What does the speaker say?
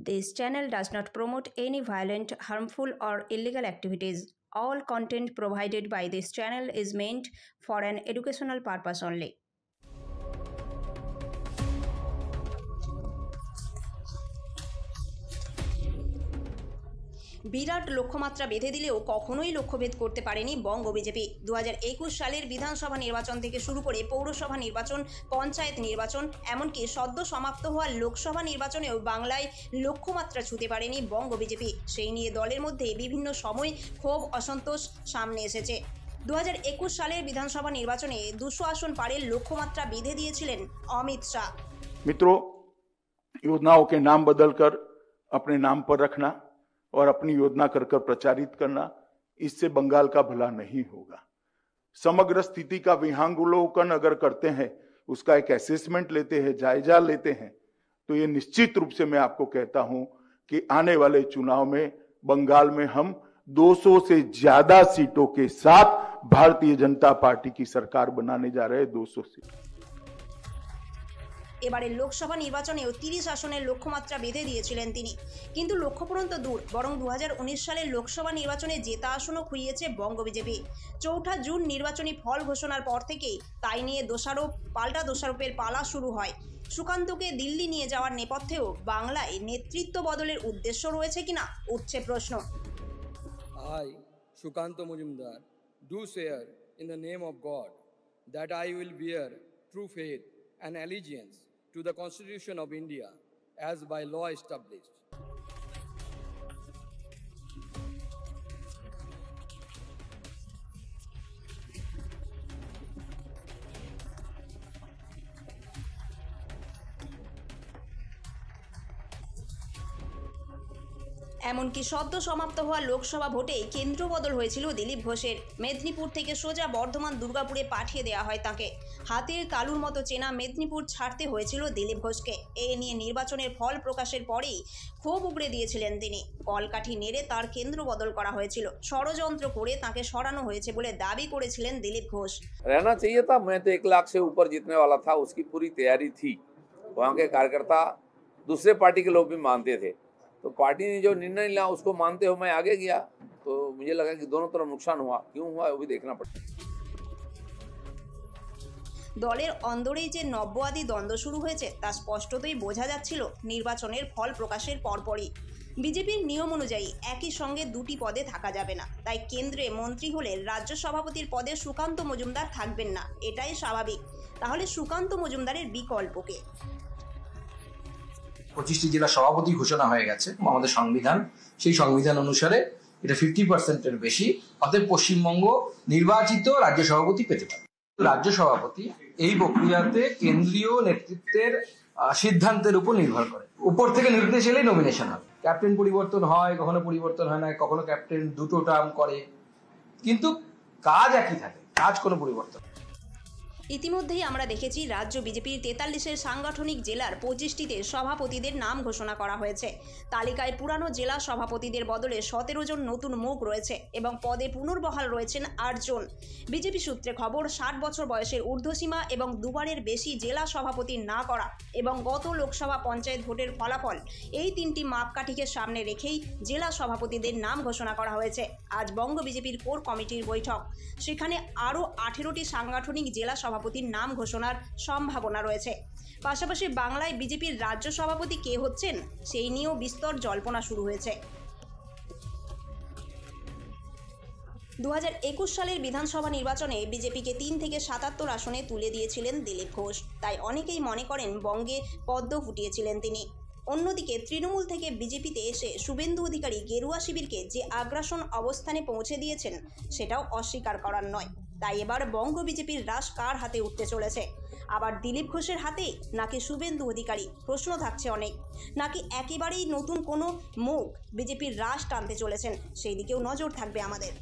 This channel does not promote any violent, harmful, or illegal activities. All content provided by this channel is meant for an educational purpose only. বিরাট লক্ষ্যমাত্রা বেঁধে দিলেও কখনোই লক্ষ্যভেদ করতে পারেনি বঙ্গ BJP. 2021 সালের বিধানসভা নির্বাচন থেকে শুরু করে পৌরসভা নির্বাচন, পঞ্চায়েত নির্বাচন, এমনকি সদ্য সমাপ্ত হওয়া লোকসভা নির্বাচনেও বাংলায় লক্ষ্যমাত্রা ছুঁতে পারেনি বঙ্গ বিজেপি। সেই নিয়ে দলের মধ্যে বিভিন্ন সময় ক্ষোভ, অসন্তোষ সামনে এসেছে। 2021 সালের বিধানসভা নির্বাচনে 200 আসন পারের লক্ষ্যমাত্রা বেঁধে দিয়েছিলেন অমিত শাহ। मित्रों, योजनाओं के नाम बदलकर अपने नाम पर रखना और अपनी योजना कर प्रचारित करना, इससे बंगाल का भला नहीं होगा। समग्र स्थिति का विहंगावलोकन अगर करते हैं, उसका एक असेसमेंट लेते हैं, जायजा लेते हैं, तो ये निश्चित रूप से मैं आपको कहता हूं कि आने वाले चुनाव में बंगाल में हम 200 से ज्यादा सीटों के साथ भारतीय जनता पार्टी की सरकार बनाने जा रहे हैं। 200 सीट। এবারে লোকসভা নির্বাচনেও 30 আসনের লক্ষ্যমাত্রা বেঁধে দিয়েছিলেন তিনি, কিন্তু লক্ষ্যপূরণ তো দূর, বরং 2019 সালের লোকসভা নির্বাচনে জেতা আসনও খুইয়েছে বঙ্গ বিজেপি। 4 জুন নির্বাচনী ফল ঘোষণার পর থেকেই তাই নিয়ে পাল্টা দোষারোপের পালা শুরু হয়। সুকান্তকে দিল্লি নিয়ে যাওয়ার নেপথ্যেও বাংলায় নেতৃত্ব বদলের উদ্দেশ্য রয়েছে কিনা উঠছে প্রশ্ন। I, Sukanta Majumdar, do swear in the name of God that I will bear true faith and allegiance to the Constitution of India as by law established. এমনকি সদ্য সমাপ্ত হওয়া লোকসভা ভোটে কেন্দ্র বদল হয়েছিল দিলীপ ঘোষের। মেদিনীপুর থেকে সোজা বর্ধমান, দুর্গাপুরে পাঠিয়ে দেওয়া হয় তাকে। হাতের তালুর মতো চেনা মেদিনীপুর ছাড়তে হয়েছিল দিলীপ ঘোষকে। এ নিয়ে নির্বাচনের ফল প্রকাশের পরেই ক্ষোভ উগড়ে দিয়েছিলেন তিনি। কলকাঠি নেড়ে তার কেন্দ্র বদল করা হয়েছিল, ষড়যন্ত্র করে তাকে সরানো হয়েছে বলে দাবি করেছিলেন দিলীপ ঘোষ। रहना चाहिए था, मैं तो 1 लाख से ऊपर जीतने वाला था, उसकी पूरी तैयारी थी। वहाँ के कार्यकर्ता दूसरे पार्टी के लोग भी मानते थे, तो पार्टी ने जो निर्णय लिया उसको मानते हुए मैं आगे गया। तो मुझे लगा कि दोनों तरफ नुकसान हुआ, क्यों हुआ वो भी देखना पड़ा। দলের অন্দরেই যে নব্য-আদি দ্বন্দ্ব শুরু হয়েছে তা স্পষ্টতই বোঝা যাচ্ছিল নির্বাচনের ফল প্রকাশের পরপরই। বিজেপির নিয়ম অনুযায়ী একই সঙ্গে 2টি পদে থাকা যাবে না, তাই কেন্দ্রে মন্ত্রী হলে রাজ্য সভাপতির পদে সুকান্ত মজুমদার থাকবেন না, এটাই স্বাভাবিক। তাহলে সুকান্ত মজুমদারের বিকল্পকে 25টি জেলা সভাপতি ঘোষণা হয়ে গেছে আমাদের সংবিধান, সেই সংবিধান অনুসারে এটা 50%-এর বেশি, অতএব পশ্চিমবঙ্গ নির্বাচিত রাজ্য সভাপতি পেতে পারে। রাজ্য সভাপতি এই প্রক্রিয়াতে কেন্দ্রীয় নেতৃত্বের সিদ্ধান্তের উপর নির্ভর করে। উপর থেকে নির্দেশ এলেই নমিনেশন হবে। ক্যাপ্টেন পরিবর্তন হয়, কখনো পরিবর্তন হয় না, কখনো ক্যাপ্টেন 2টো টার্ম করে, কিন্তু কাজ একই থাকে, কাজ কোনো পরিবর্তন। ইতিমধ্যেই আমরা দেখেছি রাজ্য বিজেপির 43-এর সাংগঠনিক জেলার 25টিতে সভাপতিদের নাম ঘোষণা করা হয়েছে। তালিকায় পুরানো জেলা সভাপতিদের বদলে 17 জন নতুন মুখ রয়েছে এবং পদে পুনর্বহাল রয়েছেন 8 জন। বিজেপি সূত্রে খবর, 60 বছর বয়সের ঊর্ধ্বসীমা এবং 2বারের বেশি জেলা সভাপতি না করা এবং গত লোকসভা পঞ্চায়েত ভোটের ফলাফল, এই 3টি মাপকাঠিকে সামনে রেখেই জেলা সভাপতিদের নাম ঘোষণা করা হয়েছে। আজ বঙ্গ বিজেপির কোর কমিটির বৈঠক, সেখানে আরও 18টি সাংগঠনিক জেলা সভাপতির নাম ঘোষণার সম্ভাবনা রয়েছে। পাশাপাশি বাংলায় বিজেপির রাজ্য সভাপতি কে হচ্ছেন সেই নিয়েও বিস্তর জল্পনা শুরু হয়েছে। 2021 সালের বিধানসভা নির্বাচনে বিজেপিকে 3 থেকে 77 আসনে তুলে দিয়েছিলেন দিলীপ ঘোষ, তাই অনেকেই মনে করেন বঙ্গে পদ্ম ফুটিয়েছিলেন তিনি। অন্যদিকে তৃণমূল থেকে বিজেপিতে এসে শুভেন্দু অধিকারী গেরুয়া শিবিরকে যে আগ্রাসন অবস্থানে পৌঁছে দিয়েছেন সেটাও অস্বীকার করার নয়। তাই এবার বঙ্গ বিজেপির রাশ কার হাতে উঠতে চলেছে? আবার দিলীপ ঘোষের হাতে, নাকি শুভেন্দু অধিকারী? প্রশ্ন থাকছে অনেক। নাকি একেবারেই নতুন কোনো মুখ বিজেপির রাশ টানতে চলেছেন? সেই দিকেও নজর থাকবে আমাদের।